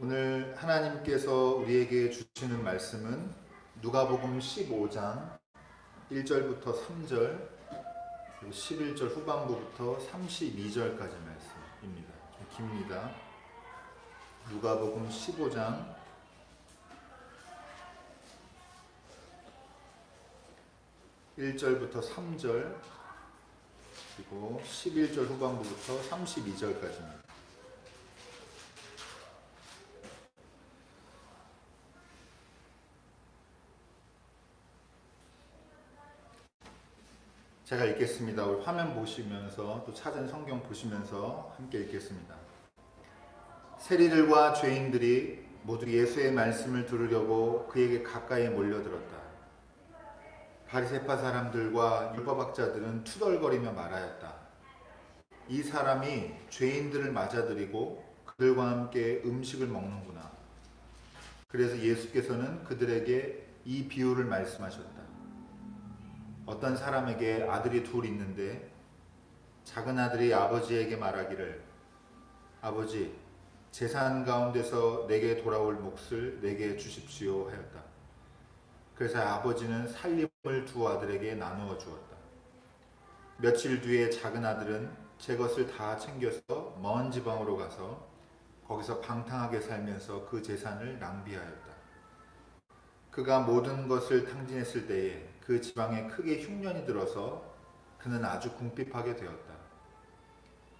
오늘 하나님께서 우리에게 주시는 말씀은 누가복음 15장 1절부터 3절, 그리고 11절 후반부부터 32절까지 말씀입니다. 좀 깁니다. 누가복음 15장 1절부터 3절, 그리고 11절 후반부부터 32절까지입니다. 제가 읽겠습니다. 우리 화면 보시면서 또 찾은 성경 보시면서 함께 읽겠습니다. 세리들과 죄인들이 모두 예수의 말씀을 들으려고 그에게 가까이 몰려들었다. 바리새파 사람들과 율법학자들은 투덜거리며 말하였다. 이 사람이 죄인들을 맞아들이고 그들과 함께 음식을 먹는구나. 그래서 예수께서는 그들에게 이 비유를 말씀하셨다. 어떤 사람에게 아들이 둘 있는데 작은 아들이 아버지에게 말하기를 아버지, 재산 가운데서 내게 돌아올 몫을 내게 주십시오 하였다. 그래서 아버지는 살림을 두 아들에게 나누어 주었다. 며칠 뒤에 작은 아들은 제 것을 다 챙겨서 먼 지방으로 가서 거기서 방탕하게 살면서 그 재산을 낭비하였다. 그가 모든 것을 탕진했을 때에 그 지방에 크게 흉년이 들어서 그는 아주 궁핍하게 되었다.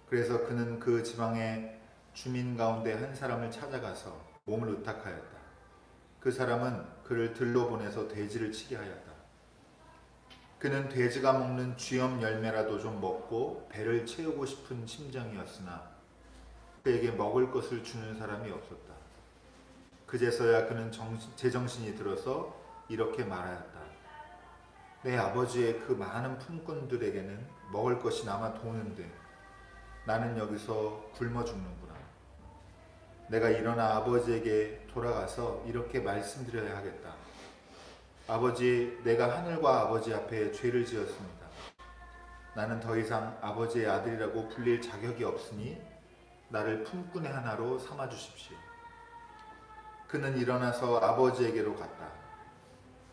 그래서 그는 그 지방의 주민 가운데 한 사람을 찾아가서 몸을 의탁하였다. 그 사람은 그를 들로 보내서 돼지를 치게 하였다. 그는 돼지가 먹는 쥐염 열매라도 좀 먹고 배를 채우고 싶은 심정이었으나 그에게 먹을 것을 주는 사람이 없었다. 그제서야 그는 제정신이 들어서 이렇게 말하였다. 내 아버지의 그 많은 품꾼들에게는 먹을 것이 남아 도는데 나는 여기서 굶어 죽는구나. 내가 일어나 아버지에게 돌아가서 이렇게 말씀드려야 하겠다. 아버지, 내가 하늘과 아버지 앞에 죄를 지었습니다. 나는 더 이상 아버지의 아들이라고 불릴 자격이 없으니 나를 품꾼의 하나로 삼아 주십시오. 그는 일어나서 아버지에게로 갔다.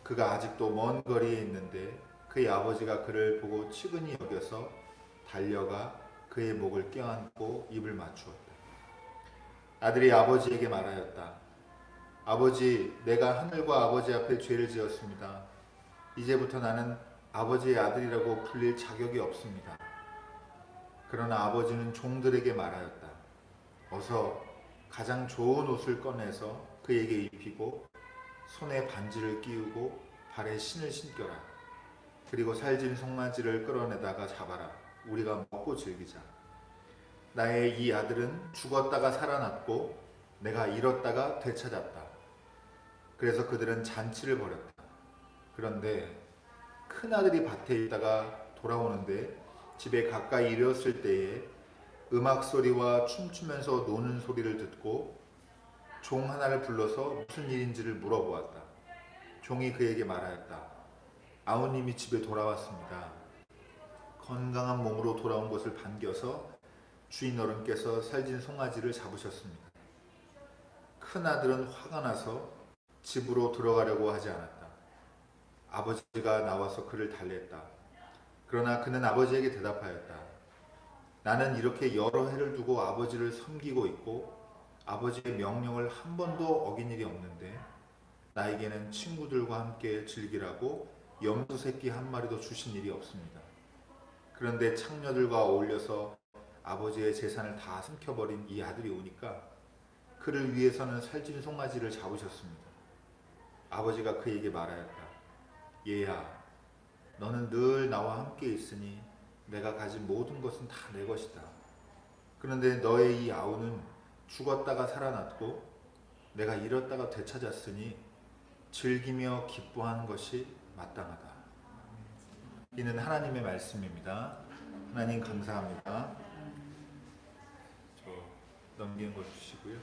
그가 아직도 먼 거리에 있는데 그의 아버지가 그를 보고 측은히 여겨서 달려가 그의 목을 껴안고 입을 맞추었다. 아들이 아버지에게 말하였다. 아버지, 내가 하늘과 아버지 앞에 죄를 지었습니다. 이제부터 나는 아버지의 아들이라고 불릴 자격이 없습니다. 그러나 아버지는 종들에게 말하였다. 어서 가장 좋은 옷을 꺼내서 그에게 입히고 손에 반지를 끼우고 발에 신을 신겨라. 그리고 살진 송아지를 끌어내다가 잡아라. 우리가 먹고 즐기자. 나의 이 아들은 죽었다가 살아났고 내가 잃었다가 되찾았다. 그래서 그들은 잔치를 벌였다. 그런데 큰아들이 밭에 있다가 돌아오는데 집에 가까이 이르렀을 때에 음악 소리와 춤추면서 노는 소리를 듣고 종 하나를 불러서 무슨 일인지를 물어보았다. 종이 그에게 말하였다. 아우님이 집에 돌아왔습니다. 건강한 몸으로 돌아온 것을 반겨서 주인 어른께서 살진 송아지를 잡으셨습니다. 큰아들은 화가 나서 집으로 들어가려고 하지 않았다. 아버지가 나와서 그를 달랬다. 그러나 그는 아버지에게 대답하였다. 나는 이렇게 여러 해를 두고 아버지를 섬기고 있고 아버지의 명령을 한 번도 어긴 일이 없는데 나에게는 친구들과 함께 즐기라고 염소 새끼 한 마리도 주신 일이 없습니다. 그런데 창녀들과 어울려서 아버지의 재산을 다 삼켜버린 이 아들이 오니까 그를 위해서는 살찐 송아지를 잡으셨습니다. 아버지가 그에게 말하였다. 얘야, 너는 늘 나와 함께 있으니 내가 가진 모든 것은 다 내 것이다. 그런데 너의 이 아우는 죽었다가 살아났고 내가 잃었다가 되찾았으니 즐기며 기뻐하는 것이 마땅하다. 이는 하나님의 말씀입니다. 하나님 감사합니다. 저 넘기는 거 주시고요.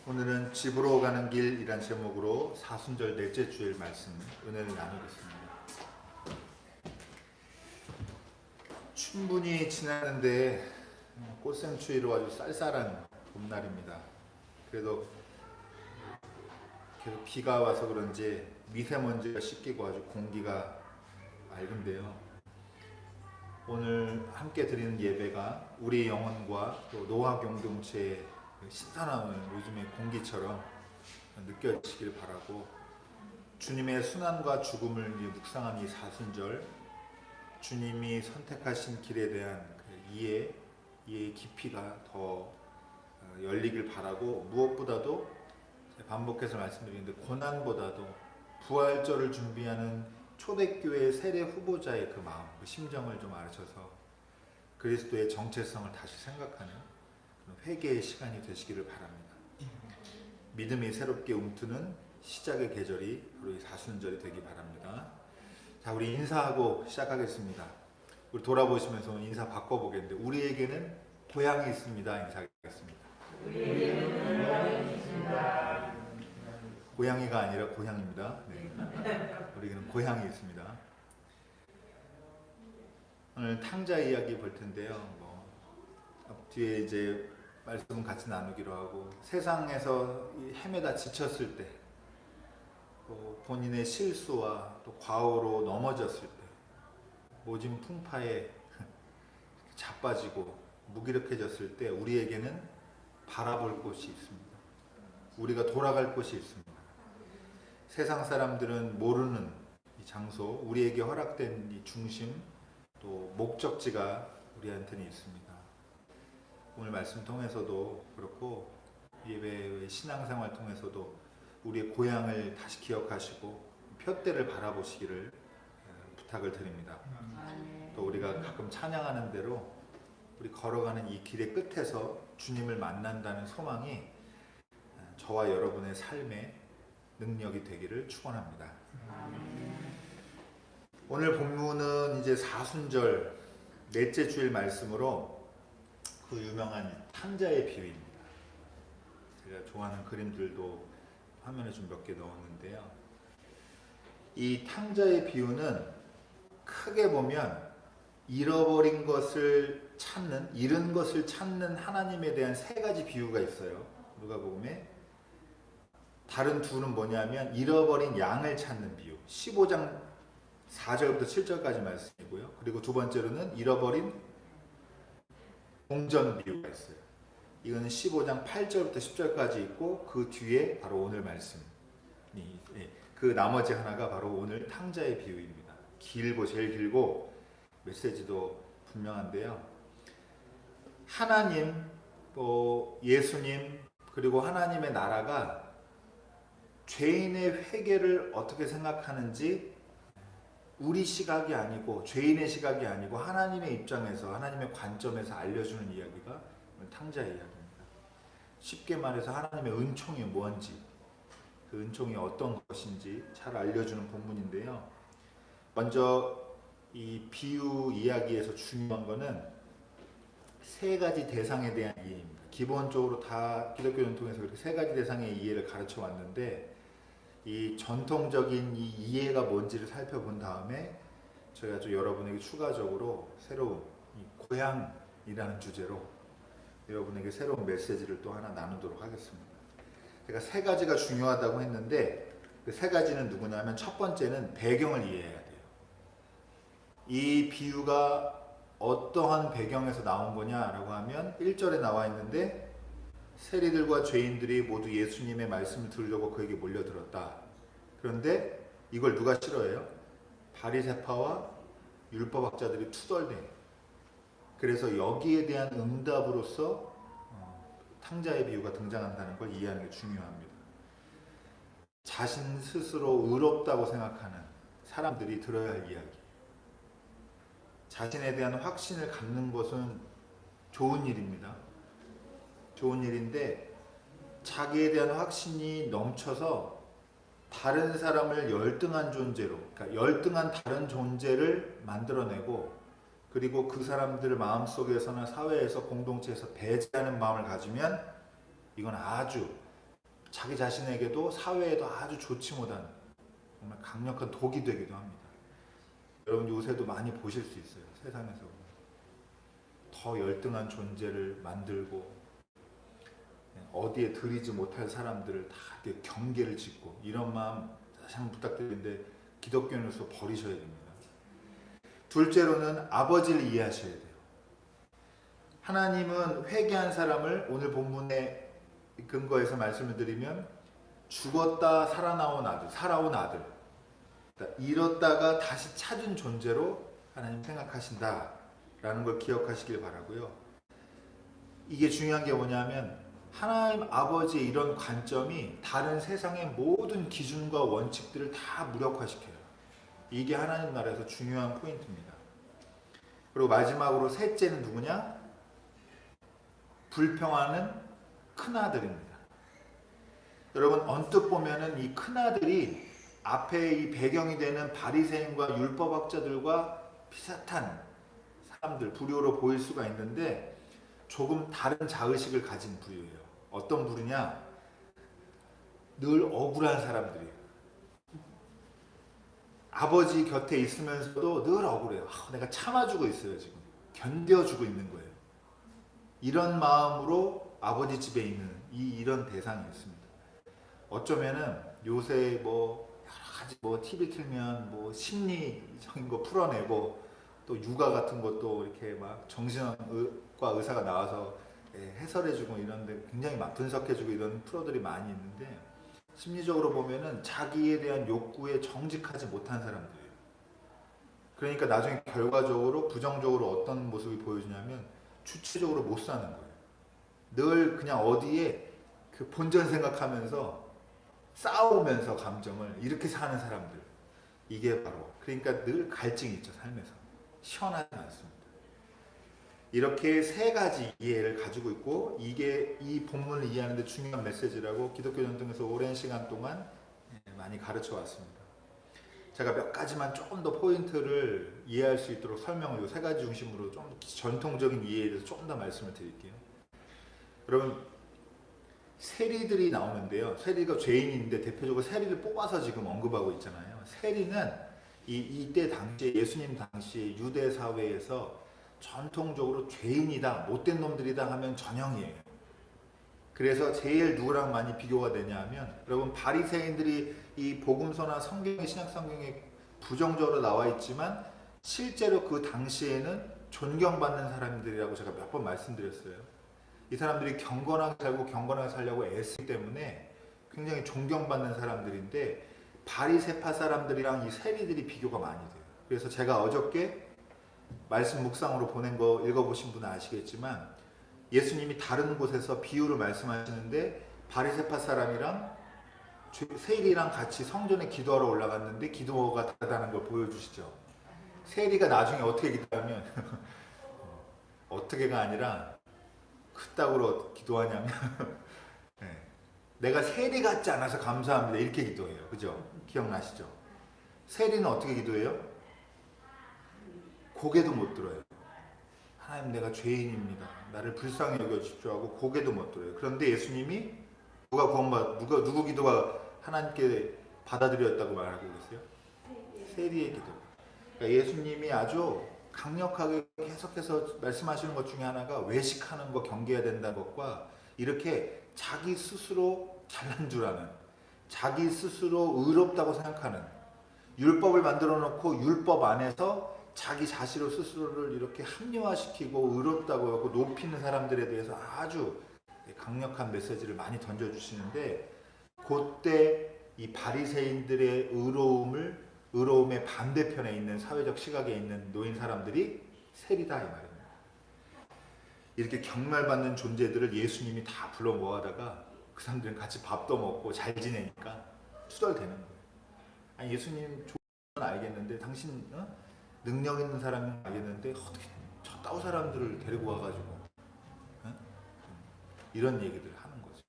오늘은 집으로 가는 길이란 제목으로 사순절 넷째 주일 말씀 은혜를 나누겠습니다. 충분히 지나는데 꽃샘추위로 아주 쌀쌀한 봄날입니다. 그래도 계속 비가 와서 그런지 미세먼지가 씻기고 아주 공기가 맑은데요. 오늘 함께 드리는 예배가 우리 영혼과 또 노화 공동체의 신선함을 요즘의 공기처럼 느껴지길 바라고, 주님의 순환과 죽음을 묵상한 이 사순절, 주님이 선택하신 길에 대한 그 이해의 깊이가 더 열리길 바라고, 무엇보다도 반복해서 말씀드리는데 고난보다도 부활절을 준비하는 초대교회 세례 후보자의 그 마음, 그 심정을 좀 알으셔서 그리스도의 정체성을 다시 생각하는 그런 회개의 시간이 되시기를 바랍니다. 믿음이 새롭게 움트는 시작의 계절이 바로 이 사순절이 되기 바랍니다. 자, 우리 인사하고 시작하겠습니다. 우리 돌아보시면서 인사 바꿔보겠는데, 우리에게는 고향이 있습니다. 인사하겠습니다. 우리에게는 고향이 있습니다. 고양이가 아니라 고향입니다. 네. 우리에게는 고향이 있습니다. 오늘 탕자 이야기 볼 텐데요. 뒤에 이제 말씀 같이 나누기로 하고, 세상에서 헤매다 지쳤을 때, 또 본인의 실수와 또 과오로 넘어졌을 때, 모진 풍파에 자빠지고 무기력해졌을 때 우리에게는 바라볼 곳이 있습니다. 우리가 돌아갈 곳이 있습니다. 세상 사람들은 모르는 이 장소, 우리에게 허락된 이 중심, 또 목적지가 우리한테는 있습니다. 오늘 말씀 통해서도 그렇고 예배의 신앙생활 통해서도 우리의 고향을 다시 기억하시고 표대를 바라보시기를 부탁을 드립니다. 또 우리가 가끔 찬양하는 대로 우리 걸어가는 이 길의 끝에서 주님을 만난다는 소망이 저와 여러분의 삶의 능력이 되기를 축원합니다. 오늘 본문은 이제 사순절 넷째 주일 말씀으로 그 유명한 탕자의 비유입니다. 제가 좋아하는 그림들도 화면에 좀 몇 개 넣었는데요. 이 탕자의 비유는 크게 보면 잃어버린 것을 찾는, 잃은 것을 찾는 하나님에 대한 세 가지 비유가 있어요. 누가복음에. 다른 둘은 뭐냐면 잃어버린 양을 찾는 비유, 15장 4절부터 7절까지 말씀이고요. 그리고 두 번째로는 잃어버린 동전 비유가 있어요. 이거는 15장 8절부터 10절까지 있고, 그 뒤에 바로 오늘 말씀이, 그 나머지 하나가 바로 오늘 탕자의 비유입니다. 길고 제일 길고 메시지도 분명한데요. 하나님, 또 예수님, 그리고 하나님의 나라가 죄인의 회개를 어떻게 생각하는지 우리 시각이 아니고, 죄인의 시각이 아니고 하나님의 입장에서, 하나님의 관점에서 알려주는 이야기가 탕자의 이야기입니다. 쉽게 말해서 하나님의 은총이 뭔지, 그 은총이 어떤 것인지 잘 알려주는 본문인데요. 먼저 이 비유 이야기에서 중요한 거는 세 가지 대상에 대한 이해입니다. 기본적으로 다 기독교 전통에서 그렇게 세 가지 대상의 이해를 가르쳐 왔는데, 이 전통적인 이 이해가 뭔지를 살펴본 다음에 저희가 좀 여러분에게 추가적으로 새로운 이 고향이라는 주제로 여러분에게 새로운 메시지를 또 하나 나누도록 하겠습니다. 제가 세 가지가 중요하다고 했는데, 그 세 가지는 누구냐면, 첫 번째는 배경을 이해해야 돼요. 이 비유가 어떠한 배경에서 나온 거냐라고 하면 1절에 나와 있는데, 세리들과 죄인들이 모두 예수님의 말씀을 들으려고 그에게 몰려들었다. 그런데 이걸 누가 싫어해요? 바리새파와 율법학자들이 투덜대. 그래서 여기에 대한 응답으로서 탕자의 비유가 등장한다는 걸 이해하는 게 중요합니다. 자신 스스로 의롭다고 생각하는 사람들이 들어야 할 이야기. 자신에 대한 확신을 갖는 것은 좋은 일입니다. 좋은 일인데, 자기에 대한 확신이 넘쳐서 다른 사람을 열등한 존재로, 그러니까 열등한 다른 존재를 만들어내고, 그리고 그 사람들 마음속에서나 사회에서, 공동체에서 배제하는 마음을 가지면 이건 아주 자기 자신에게도 사회에도 아주 좋지 못한 정말 강력한 독이 되기도 합니다. 여러분 요새도 많이 보실 수 있어요. 세상에서 더 열등한 존재를 만들고 어디에 들이지 못할 사람들을 다 이렇게 경계를 짓고 이런 마음 다시 한번 부탁드리는데 기독교인으로서 버리셔야 됩니다. 둘째로는 아버지를 이해하셔야 돼요. 하나님은 회개한 사람을 오늘 본문의 근거에서 말씀을 드리면 죽었다 살아온 아들, 그러니까 잃었다가 다시 찾은 존재로 하나님 생각하신다라는 걸 기억하시길 바라고요. 이게 중요한 게 뭐냐면 하나님 아버지의 이런 관점이 다른 세상의 모든 기준과 원칙들을 다 무력화시켜요. 이게 하나님 나라에서 중요한 포인트입니다. 그리고 마지막으로 셋째는 누구냐? 불평하는 큰아들입니다. 여러분 언뜻 보면은 이 큰아들이 앞에 이 배경이 되는 바리새인과 율법학자들과 비슷한 사람들 부류로 보일 수가 있는데 조금 다른 자의식을 가진 부류예요. 어떤 부류냐? 늘 억울한 사람들이에요. 아버지 곁에 있으면서도 늘 억울해요. 내가 참아주고 있어요. 지금 견뎌주고 있는 거예요. 이런 마음으로 아버지 집에 있는 이런 대상이 있습니다. 어쩌면은 요새 뭐 여러 가지 뭐 TV 틀면 뭐 심리적인 거 풀어내고 또 육아 같은 것도 이렇게 막 정신과 의사가 나와서 해설해주고 이런데 굉장히 막 분석해주고 이런 프로들이 많이 있는데 심리적으로 보면은 자기에 대한 욕구에 정직하지 못한 사람들이에요. 그러니까 나중에 결과적으로 부정적으로 어떤 모습이 보여지냐면 주체적으로 못 사는 거예요. 늘 그냥 어디에 그 본전 생각하면서 싸우면서 감정을 이렇게 사는 사람들. 이게 바로 그러니까 늘 갈증이 있죠. 삶에서 시원하지 않습니다. 이렇게 세 가지 이해를 가지고 있고 이게 이 본문을 이해하는 데 중요한 메시지라고 기독교 전통에서 오랜 시간 동안 많이 가르쳐 왔습니다. 제가 몇 가지만 조금 더 포인트를 이해할 수 있도록 설명을 이 세 가지 중심으로 좀 전통적인 이해에 대해서 조금 더 말씀을 드릴게요. 여러분 세리들이 나오는데요. 세리가 죄인인데 대표적으로 세리를 뽑아서 지금 언급하고 있잖아요. 세리는 이때 당시에 예수님 당시 유대 사회에서 전통적으로 죄인이다, 못된 놈들이다 하면 전형이에요. 그래서 제일 누구랑 많이 비교가 되냐면 여러분 바리새인들이 이 복음서나 성경의 신약 성경에 부정적으로 나와 있지만 실제로 그 당시에는 존경받는 사람들이라고 제가 몇 번 말씀드렸어요. 이 사람들이 경건하게 살고 경건하게 살려고 애쓰기 때문에 굉장히 존경받는 사람들인데 바리새파 사람들이랑 이 세리들이 비교가 많이 돼요. 그래서 제가 어저께 말씀 묵상으로 보낸 거 읽어보신 분은 아시겠지만 예수님이 다른 곳에서 비유를 말씀하시는데 바리새파 사람이랑 세리랑 같이 성전에 기도하러 올라갔는데 기도가 다르다는 걸 보여주시죠. 세리가 나중에 어떻게 기도하면 어떻게가 아니라 그따구로 기도하냐면 네. 내가 세리 같지 않아서 감사합니다 이렇게 기도해요. 그죠? 기억나시죠? 세리는 어떻게 기도해요? 고개도 못 들어요. 하나님 내가 죄인입니다. 나를 불쌍히 여겨주십시오 하고 고개도 못 들어요. 그런데 예수님이 누구 기도가 하나님께 받아들였다고 말하고 계세요? 세리의 기도. 그러니까 예수님이 아주 강력하게 계속해서 말씀하시는 것 중에 하나가 외식하는 거 경계해야 된다는 것과 이렇게 자기 스스로 잘난 줄 아는 자기 스스로 의롭다고 생각하는 율법을 만들어 놓고 율법 안에서 자기 자신으로 스스로를 이렇게 합리화시키고 의롭다고 하고 높이는 사람들에 대해서 아주 강력한 메시지를 많이 던져주시는데 그때 이 바리새인들의 의로움의 반대편에 있는 사회적 시각에 있는 노인 사람들이 세리다 이 말입니다. 이렇게 경멸받는 존재들을 예수님이 다 불러 모아다가 그 사람들은 같이 밥도 먹고 잘 지내니까 투덜대는 거예요. 아니 예수님 좋은 알겠는데 당신 능력 있는 사람은 알겠는데 어떻게 저 따오 사람들을 데리고 와가지고 이런 얘기들을 하는 거죠.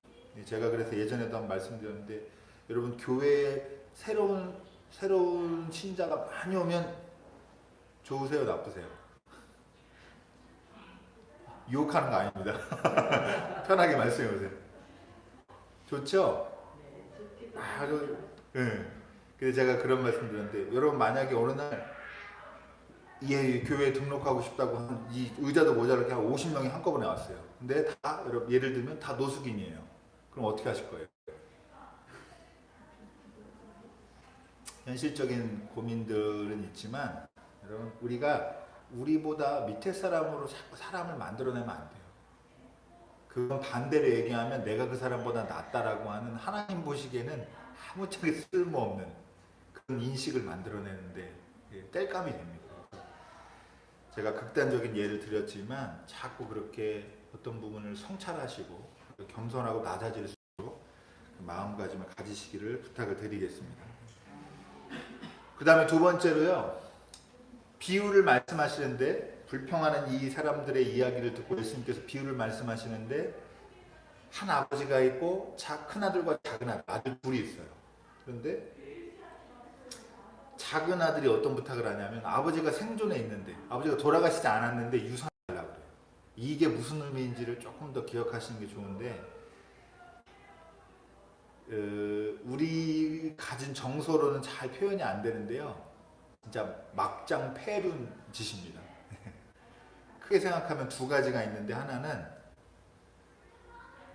제가 그래서 예전에도 한번 말씀드렸는데 여러분 교회에 새로운 신자가 많이 오면 좋으세요? 나쁘세요? 유혹하는 거 아닙니다. 편하게 말씀해 보세요. 좋죠? 아주 그래서 제가 그런 말씀 드렸는데 여러분 만약에 어느 날 교회에 등록하고 싶다고 이 의자도 모자라게 한 50명이 한꺼번에 왔어요. 근데 다 여러분 예를 들면 다 노숙인이에요. 그럼 어떻게 하실 거예요? 현실적인 고민들은 있지만 여러분 우리가 우리보다 밑에 사람으로 자꾸 사람을 만들어내면 안 돼요. 그건 반대로 얘기하면 내가 그 사람보다 낫다라고 하는 하나님 보시기에는 아무짝에 쓸모없는 그런 인식을 만들어내는데 땔감이 됩니다. 제가 극단적인 예를 드렸지만 자꾸 그렇게 어떤 부분을 성찰하시고 겸손하고 낮아질수록 그 마음가짐을 가지시기를 부탁을 드리겠습니다. 그 다음에 두 번째로요, 비유를 말씀하시는데 불평하는 이 사람들의 이야기를 듣고 예수님께서 비유를 말씀하시는데 한 아버지가 있고 큰 아들과 작은 아들 둘이 있어요. 그런데 작은 아들이 어떤 부탁을 하냐면 아버지가 생존해 있는데 아버지가 돌아가시지 않았는데 유산을 달라고 그래요. 이게 무슨 의미인지를 조금 더 기억하시는 게 좋은데 우리 가진 정서로는 잘 표현이 안 되는데요. 진짜 막장 폐륜 짓입니다. 크게 생각하면 두 가지가 있는데 하나는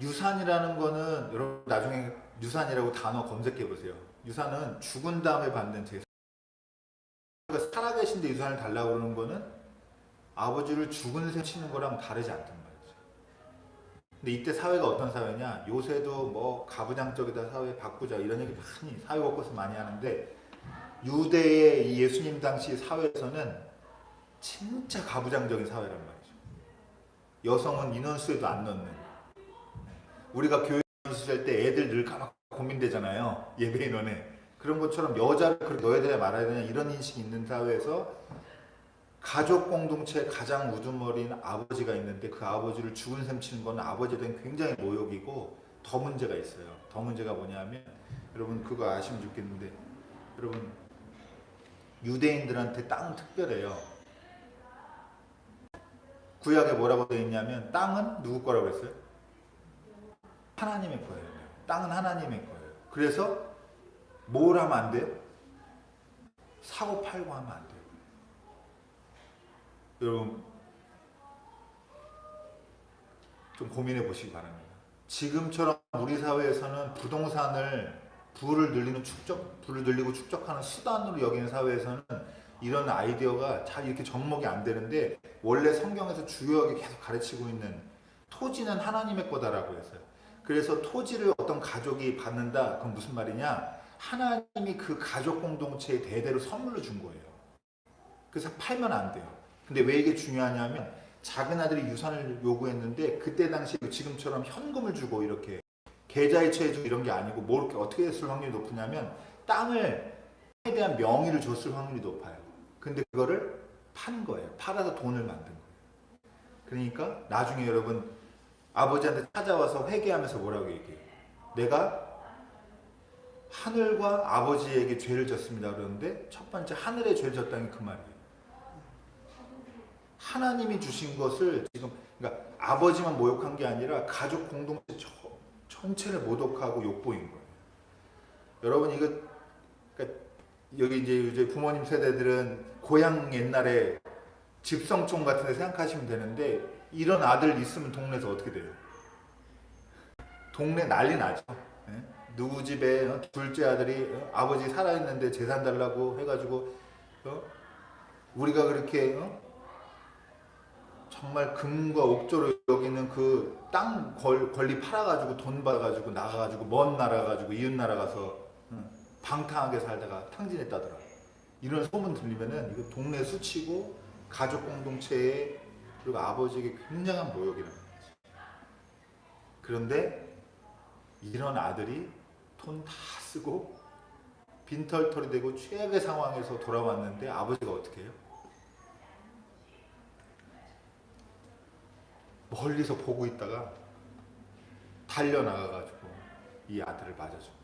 유산이라는 거는 여러분 나중에 유산이라고 단어 검색해 보세요. 유산은 죽은 다음에 받는 재산. 살아계신데 유산을 달라고 그러는 거는 아버지를 죽은 셈 치는 거랑 다르지 않단 말이죠. 근데 이때 사회가 어떤 사회냐? 요새도 뭐 가부장적이다 사회 바꾸자 이런 얘기 많이 사회 곳곳에서 많이 하는데 유대의 이 예수님 당시 사회에서는 진짜 가부장적인 사회란 말이죠. 여성은 인원수에도 안 넣는. 우리가 교회 인원수 할 때 애들 늘 가막 고민되잖아요. 예배 인원에. 그런 것처럼 여자를 그렇게 넣어야 되냐 말아야 되냐 이런 인식이 있는 사회에서 가족 공동체의 가장 우두머리인 아버지가 있는데 그 아버지를 죽은 셈 치는 건 아버지에 대한 굉장히 모욕이고 더 문제가 있어요. 더 문제가 뭐냐면 여러분 그거 아시면 좋겠는데 여러분 유대인들한테 땅은 특별해요. 구약에 뭐라고 되어 있냐면 땅은 누구 거라고 했어요? 하나님의 거예요. 땅은 하나님의 거예요. 그래서 뭘 하면 안 돼요? 사고 팔고 하면 안 돼요. 여러분 좀 고민해 보시기 바랍니다. 지금처럼 우리 사회에서는 부동산을 부를 늘리고 축적하는 수단으로 여기는 사회에서는 이런 아이디어가 잘 이렇게 접목이 안 되는데 원래 성경에서 주요하게 계속 가르치고 있는 토지는 하나님의 거다라고 했어요. 그래서 토지를 어떤 가족이 받는다. 그건 무슨 말이냐? 하나님이 그 가족 공동체에 대대로 선물로 준 거예요. 그래서 팔면 안 돼요. 근데 왜 이게 중요하냐면 작은 아들이 유산을 요구했는데 그때 당시 지금처럼 현금을 주고 이렇게 계좌이체해 주고 이런 게 아니고 뭐 이렇게 어떻게 했을 확률이 높으냐면 땅에 대한 명의를 줬을 확률이 높아요. 근데 그거를 판 거예요. 팔아서 돈을 만든 거예요. 그러니까 나중에 여러분 아버지한테 찾아와서 회개하면서 뭐라고 얘기해요? 내가 하늘과 아버지에게 죄를 졌습니다. 그러는데 첫 번째 하늘에 죄를 졌다는 게 그 말이에요. 하나님이 주신 것을 지금 그러니까 아버지만 모욕한 게 아니라 가족 공동체 전체를 모독하고 욕보인 거예요. 여러분 이거 그러니까 여기 이제 부모님 세대들은 고향 옛날에 집성촌 같은 데 생각하시면 되는데 이런 아들 있으면 동네에서 어떻게 돼요? 동네 난리 나죠. 예? 누구 집에 둘째 아들이 아버지 살아있는데 재산 달라고 해가지고 우리가 그렇게 정말 금과 옥조로 여기는 그 땅 권리 팔아가지고 돈 받아가지고 나가가지고 먼 나라 가지고 이웃 나라 가서 방탕하게 살다가 탕진했다더라. 이런 소문 들리면은 이거 동네 수치고 가족 공동체에 그리고 아버지에게 굉장한 모욕이라는 거지. 그런데 이런 아들이 돈 다 쓰고 빈털털이 되고 최악의 상황에서 돌아왔는데 아버지가 어떻게 해요? 멀리서 보고 있다가 달려나가가지고 이 아들을 맞아줍니다.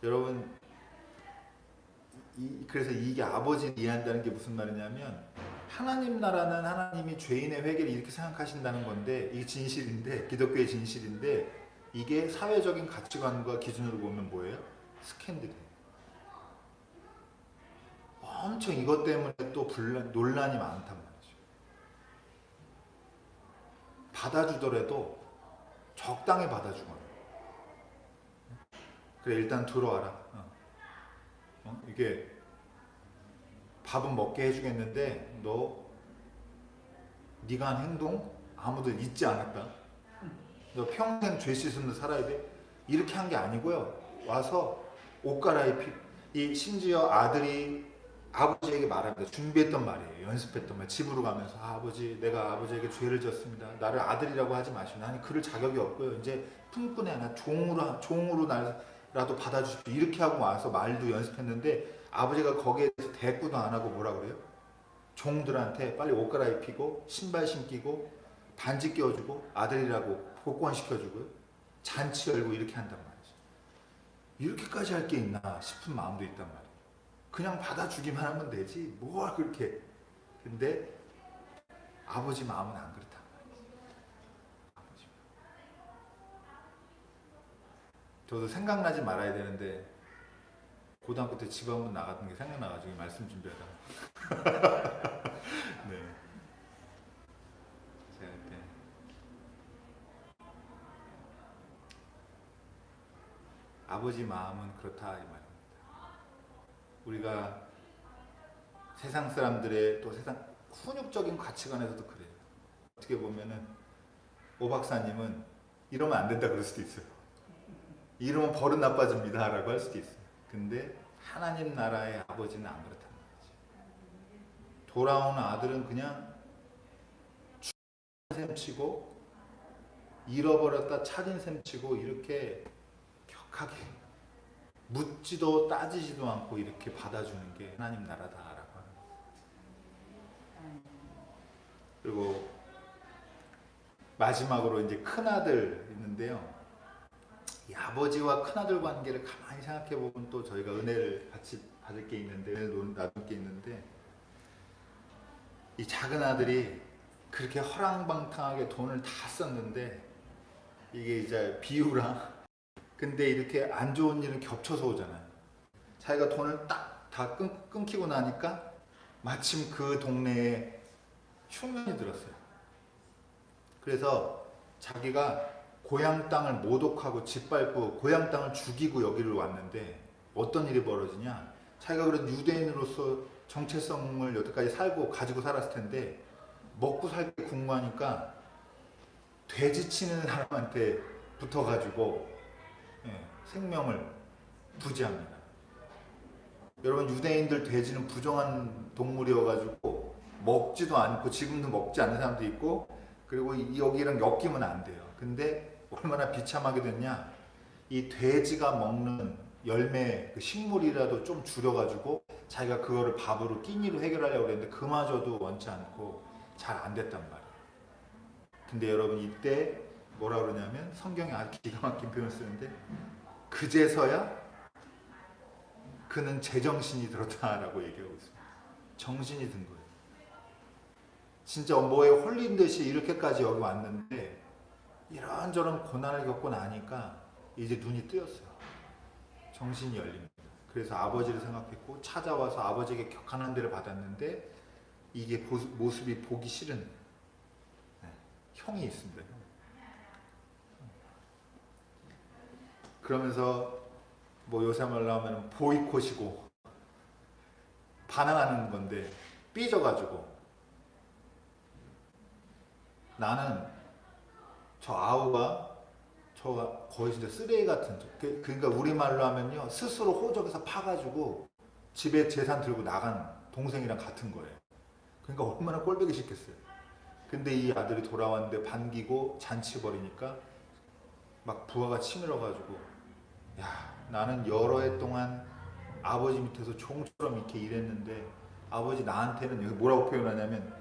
여러분 그래서 이게 아버지를 이해한다는 게 무슨 말이냐면 하나님 나라는 하나님이 죄인의 회개를 이렇게 생각하신다는 건데 이게 진실인데 기독교의 진실인데 이게 사회적인 가치관과 기준으로 보면 뭐예요? 스캔들이에요. 엄청 이것 때문에 또 논란이 많단 말이죠. 받아주더라도 적당히 받아주거라. 그래 일단 들어와라. 이게 밥은 먹게 해주겠는데 너 네가 한 행동 아무도 잊지 않았다. 너 평생 죄 씻으면서 살아야 돼. 이렇게 한 게 아니고요. 와서 옷 갈아입히 이 심지어 아들이 아버지에게 말합니다. 준비했던 말이에요. 연습했던 말. 집으로 가면서 아버지 내가 아버지에게 죄를 졌습니다. 나를 아들이라고 하지 마시오. 나는 그럴 자격이 없고요. 이제 품꾼에 하나 종으로 날라도 받아주십시오. 이렇게 하고 와서 말도 연습했는데 아버지가 거기에 대해서 대꾸도 안 하고 뭐라 그래요? 종들한테 빨리 옷 갈아입히고 신발 신기고 반지 끼워주고 아들이라고 복권시켜주고요. 잔치 열고 이렇게 한단 말이죠. 이렇게까지 할 게 있나 싶은 마음도 있단 말이에요. 그냥 받아주기만 하면 되지 뭘 그렇게. 근데 아버지 마음은 안 그렇단 말이에요. 아버지. 저도 생각나지 말아야 되는데 고등학교 때 집 한번 나갔던 게 생각나가지고 말씀 준비하다가 네. 제가 그때 아버지 마음은 그렇다 이 말입니다. 우리가 세상 사람들의 또 세상 훈육적인 가치관에서도 그래요. 어떻게 보면은 오 박사님은 이러면 안 된다 그럴 수도 있어요. 이러면 버릇 나빠집니다 라고 할 수도 있어요. 근데 하나님 나라의 아버지는 안 그렇다는 거지. 돌아오는 아들은 그냥 셈 치고 잃어버렸다 찾은 셈 치고 이렇게 격하게 묻지도 따지지도 않고 이렇게 받아주는 게 하나님 나라다라고 하는 거예요. 그리고 마지막으로 이제 큰아들 있는데요. 이 아버지와 큰아들 관계를 가만히 생각해 보면 또 저희가 은혜를 같이 받을 게 있는데, 은혜를 나눌 게 있는데, 이 작은 아들이 그렇게 허랑방탕하게 돈을 다 썼는데 이게 이제 비유랑 근데 이렇게 안 좋은 일은 겹쳐서 오잖아요. 자기가 돈을 딱 다 끊기고 나니까 마침 그 동네에 흉년이 들었어요. 그래서 자기가 고향 땅을 모독하고 짓밟고 고향 땅을 죽이고 여기를 왔는데 어떤 일이 벌어지냐. 자기가 그런 유대인으로서 정체성을 여태까지 살고 가지고 살았을 텐데 먹고 살기 궁금하니까 돼지 치는 사람한테 붙어가지고 생명을 부지합니다. 여러분 유대인들 돼지는 부정한 동물이어가지고 먹지도 않고 지금도 먹지 않는 사람도 있고 그리고 여기랑 엮이면 안 돼요. 근데 얼마나 비참하게 됐냐. 이 돼지가 먹는 열매 그 식물이라도 좀 줄여가지고 자기가 그거를 밥으로 끼니로 해결하려고 그랬는데 그마저도 원치 않고 잘 안 됐단 말이에요. 근데 여러분 이때 뭐라 그러냐면 성경에 아주 기가 막힌 표현을 쓰는데 그제서야 그는 제정신이 들었다라고 얘기하고 있습니다. 정신이 든 거예요. 진짜 뭐에 홀린 듯이 이렇게까지 여기 왔는데 이런저런 고난을 겪고 나니까 이제 눈이 뜨였어요. 정신이 열립니다. 그래서 아버지를 생각했고 찾아와서 아버지에게 격한 한 대를 받았는데 이게 모습이 보기 싫은 형이 있습니다. 그러면서 뭐 요새 말로 하면 보이콧이고 반항하는 건데 삐져가지고 나는 저 아우가 저 거의 진짜 쓰레기 같은 그러니까 우리말로 하면요 스스로 호적에서 파가지고 집에 재산 들고 나간 동생이랑 같은 거예요. 그러니까 얼마나 꼴보기 싫겠어요. 근데 이 아들이 돌아왔는데 반기고 잔치 벌이니까 막 부하가 치밀어가지고 야 나는 여러 해 동안 아버지 밑에서 종처럼 이렇게 일했는데 아버지 나한테는 여기 뭐라고 표현하냐면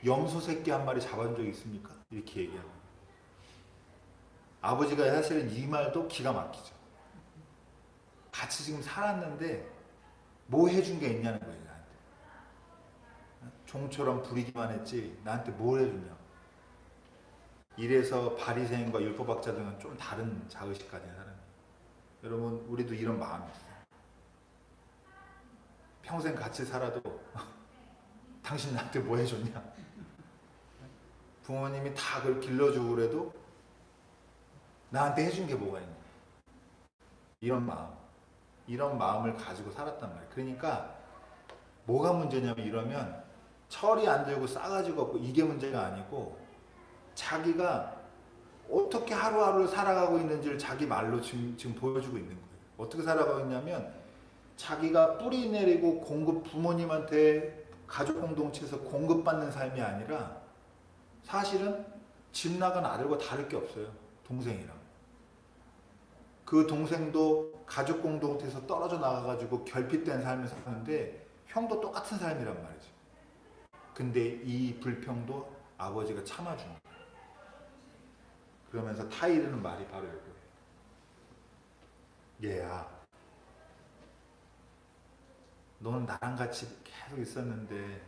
염소 새끼 한 마리 잡아준 적이 있습니까? 이렇게 얘기하고 아버지가 사실은 이 말도 기가 막히죠. 같이 지금 살았는데 뭐 해준 게 있냐는 거예요. 나한테 종처럼 부리기만 했지 나한테 뭘 해주냐. 이래서 바리새인과 율법학자들은 좀 다른 자의식 가진 사람이에요. 여러분 우리도 이런 마음이 있어요. 평생 같이 살아도 당신 나한테 뭐 해줬냐. 부모님이 다 그걸 길러주고 그래도 나한테 해준 게 뭐가 있냐. 이런 마음을 가지고 살았단 말이에요. 그러니까 뭐가 문제냐면 이러면 철이 안 들고 싸가지가 없고 이게 문제가 아니고 자기가 어떻게 하루하루를 살아가고 있는지를 자기 말로 지금 보여주고 있는 거예요. 어떻게 살아가고 있냐면 자기가 뿌리 내리고 부모님한테 가족 공동체에서 공급받는 삶이 아니라 사실은 집 나간 아들과 다를 게 없어요. 동생이랑. 그 동생도 가족 공동체에서 떨어져 나가가지고 결핍된 삶을 사는데 형도 똑같은 삶이란 말이죠. 근데 이 불평도 아버지가 참아주는 거예요. 그러면서 타이르는 말이 바로 이거예요. 얘야, 너는 나랑 같이 계속 있었는데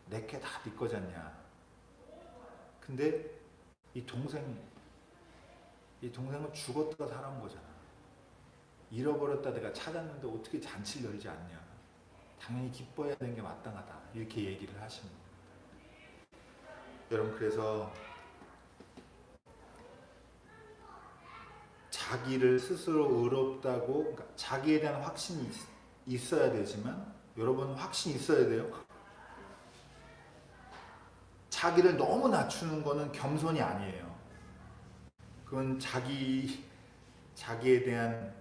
내게 다 네 거잖냐. 근데 이 동생은 죽었다가 살아온 거잖아. 잃어버렸다 내가 찾았는데 어떻게 잔치를 열지 않냐. 당연히 기뻐해야 되는 게 마땅하다. 이렇게 얘기를 하시는 겁니다. 여러분, 그래서 자기를 스스로 의롭다고, 그러니까 자기에 대한 확신이 있어야 되지만, 여러분 확신이 있어야 돼요. 자기를 너무 낮추는 거는 겸손이 아니에요. 그건 자기에 대한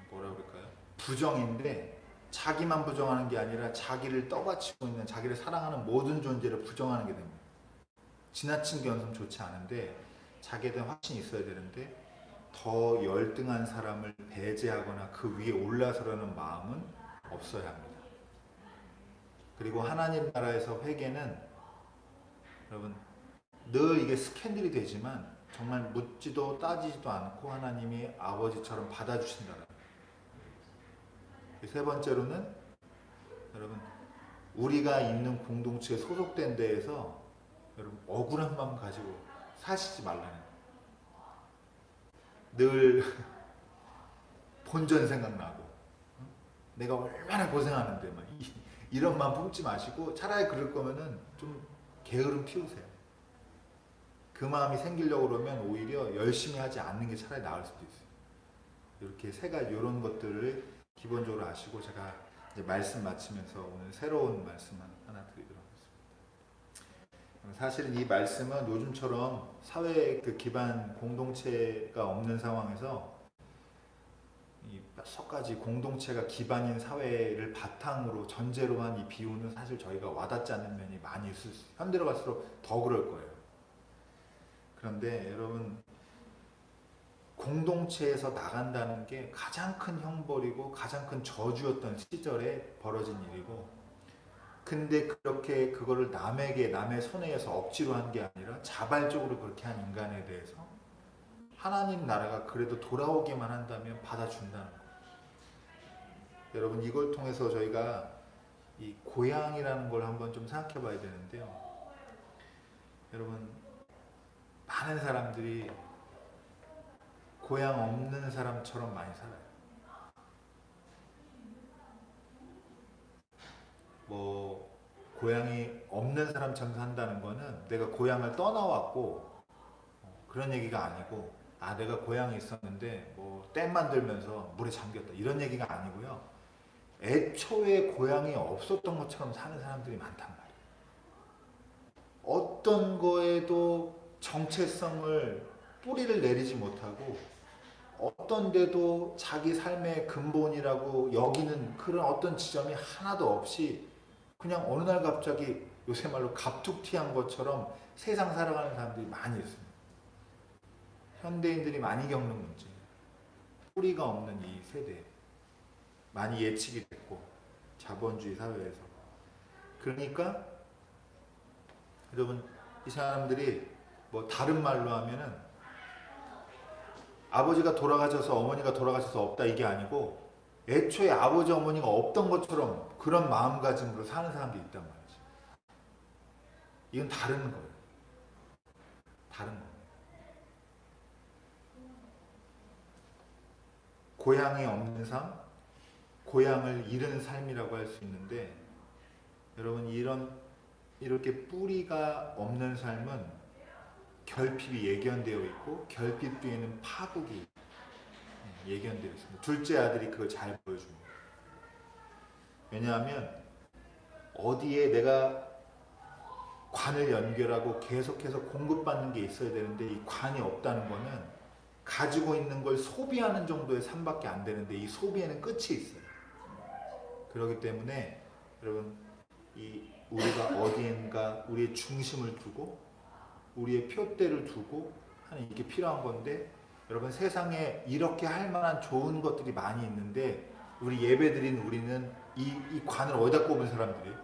뭐라 그럴까요? 부정인데, 자기만 부정하는 게 아니라 자기를 떠받치고 있는, 자기를 사랑하는 모든 존재를 부정하는 게 됩니다. 지나친 겸손 좋지 않은데 자기에 대한 확신이 있어야 되는데 더 열등한 사람을 배제하거나 그 위에 올라서려는 마음은 없어야 합니다. 그리고 하나님 나라에서 회개는 여러분 늘 이게 스캔들이 되지만 정말 묻지도 따지지도 않고 하나님이 아버지처럼 받아주신다는. 세 번째로는 여러분 우리가 있는 공동체에 소속된 데에서 여러분 억울한 마음 가지고 사시지 말라는. 늘 본전 생각나고 내가 얼마나 고생하는데 막 이런 마음 품지 마시고 차라리 그럴 거면은 좀 게으름 피우세요. 그 마음이 생기려고 그러면 오히려 열심히 하지 않는 게 차라리 나을 수도 있어요. 이렇게 세 가지 이런 것들을 기본적으로 아시고 제가 이제 말씀 마치면서 오늘 새로운 말씀 하나 드리도록 하겠습니다. 사실은 이 말씀은 요즘처럼 사회 그 기반 공동체가 없는 상황에서 이 몇 가지 공동체가 기반인 사회를 바탕으로 전제로 한 이 비유는 사실 저희가 와닿지 않는 면이 많이 있을 수, 현대로 갈수록 더 그럴 거예요. 그런데 여러분 공동체에서 나간다는 게 가장 큰 형벌이고 가장 큰 저주였던 시절에 벌어진 일이고, 근데 그렇게 그거를 남의 손에 의해서 억지로 한 게 아니라 자발적으로 그렇게 한 인간에 대해서 하나님 나라가 그래도 돌아오기만 한다면 받아준다는 거예요. 여러분 이걸 통해서 저희가 이 고향이라는 걸 한번 좀 생각해 봐야 되는데요. 여러분 많은 사람들이 고향 없는 사람처럼 많이 살아요. 뭐 고향이 없는 사람처럼 산다는 거는 내가 고향을 떠나왔고 그런 얘기가 아니고, 아 내가 고향에 있었는데 뭐 댐 만들면서 물에 잠겼다 이런 얘기가 아니고요. 애초에 고향이 없었던 것처럼 사는 사람들이 많단 말이에요. 어떤 거에도 정체성을 뿌리를 내리지 못하고 어떤 데도 자기 삶의 근본이라고 여기는 그런 어떤 지점이 하나도 없이 그냥 어느 날 갑자기 요새 말로 갑툭튀한 것처럼 세상 살아가는 사람들이 많이 있습니다. 현대인들이 많이 겪는 문제, 뿌리가 없는 이 세대 많이 예측이 됐고 자본주의 사회에서. 그러니까 여러분 이 사람들이 뭐 다른 말로 하면은 아버지가 돌아가셔서 어머니가 돌아가셔서 없다 이게 아니고 애초에 아버지 어머니가 없던 것처럼 그런 마음가짐으로 사는 사람들이 있단 말이죠. 이건 다른 거예요. 다른 거예요. 고향이 없는 삶, 고향을 잃은 삶이라고 할 수 있는데, 여러분 이런 이렇게 뿌리가 없는 삶은 결핍이 예견되어 있고 결핍 뒤에는 파국이 예견되어 있습니다. 둘째 아들이 그걸 잘 보여줍니다. 왜냐하면 어디에 내가 관을 연결하고 계속해서 공급받는 게 있어야 되는데 이 관이 없다는 거는 가지고 있는 걸 소비하는 정도의 삶밖에 안 되는데 이 소비에는 끝이 있어요. 그렇기 때문에 여러분 우리가 어디엔가 우리의 중심을 두고 우리의 표대를 두고 하는 이게 필요한 건데 여러분 세상에 이렇게 할 만한 좋은 것들이 많이 있는데 우리 예배드린 우리는 이 관을 어디다 꼽은 사람들이에요?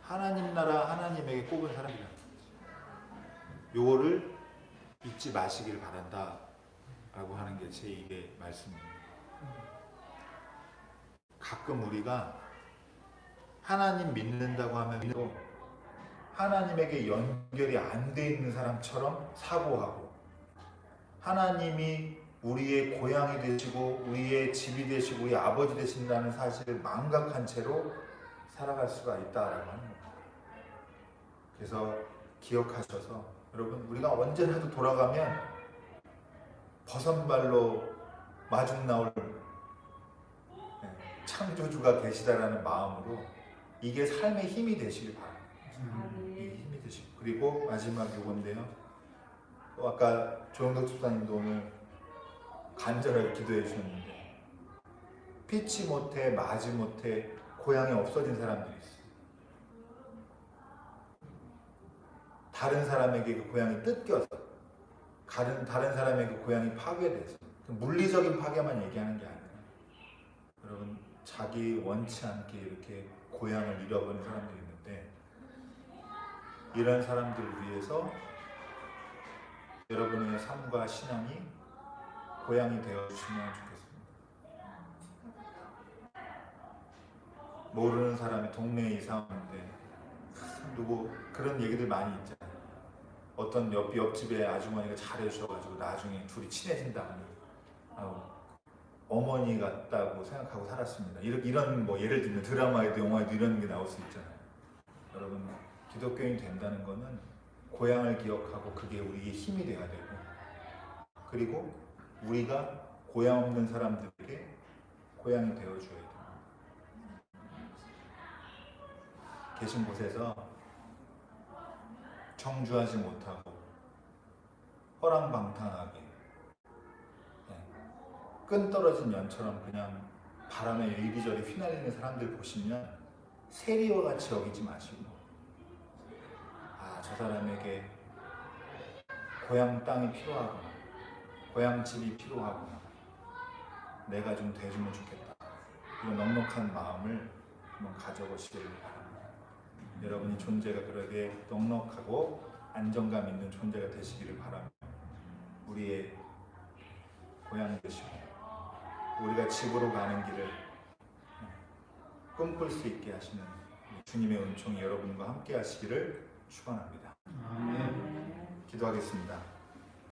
하나님 나라 하나님에게 꼽은 사람이라는 거지. 요거를 잊지 마시길 바란다 라고 하는 게 제 입의 말씀입니다. 가끔 우리가 하나님 믿는다고 하면 하나님에게 연결이 안 돼 있는 사람처럼 사고하고 하나님이 우리의 고향이 되시고 우리의 집이 되시고 우리의 아버지 되신다는 사실을 망각한 채로 살아갈 수가 있다라고 하는 겁니다. 그래서 기억하셔서 여러분 우리가 언제라도 돌아가면 버선발로 마중 나올 창조주가 계시다라는 마음으로 이게 삶의 힘이 되시길 바랍니다. 이 힘이 되시고 그리고 마지막 요건데요. 아까 조영덕 집사님도 오늘 간절하게 기도해 주셨는데 피치 못해 마지 못해 고향이 없어진 사람들이 있어요. 다른 사람에게 그 고향이 뜯겨서 다른 사람에게 그 고향이 파괴돼서 물리적인 파괴만 얘기하는 게 아니라 여러분 자기 원치 않게 이렇게 고향을 잃어버린 사람들이 있는데 이런 사람들을 위해서 여러분의 삶과 신앙이 고향이 되어주시면 좋겠습니다. 모르는 사람이 동네에 이사 오는데 누구 그런 얘기들 많이 있잖아요. 어떤 옆집에 아주머니가 잘해주셔가지고 나중에 둘이 친해진다고 어머니 같다고 생각하고 살았습니다. 이런 뭐 예를 들면 드라마에도 영화에도 이런 게 나올 수 있잖아요. 여러분 기독교인이 된다는 거는 고향을 기억하고 그게 우리의 힘이 돼야 되고 그리고 우리가 고향 없는 사람들에게 고향이 되어줘야 돼요. 계신 곳에서 청주하지 못하고 허랑방탕하게 끈 떨어진 연처럼 그냥 바람에 이리저리 휘날리는 사람들 보시면 세리와 같이 여기지 마시고 저 사람에게 고향 땅이 필요하구나 고향 집이 필요하구나 내가 좀 돼주면 좋겠다 이런 넉넉한 마음을 한번 가져보시길 바랍니다. 여러분이 존재가 그러게 넉넉하고 안정감 있는 존재가 되시기를 바랍니다. 우리의 고향 되시고 우리가 집으로 가는 길을 꿈꿀 수 있게 하시는 주님의 은총이 여러분과 함께 하시기를 축원합니다. 기도하겠습니다.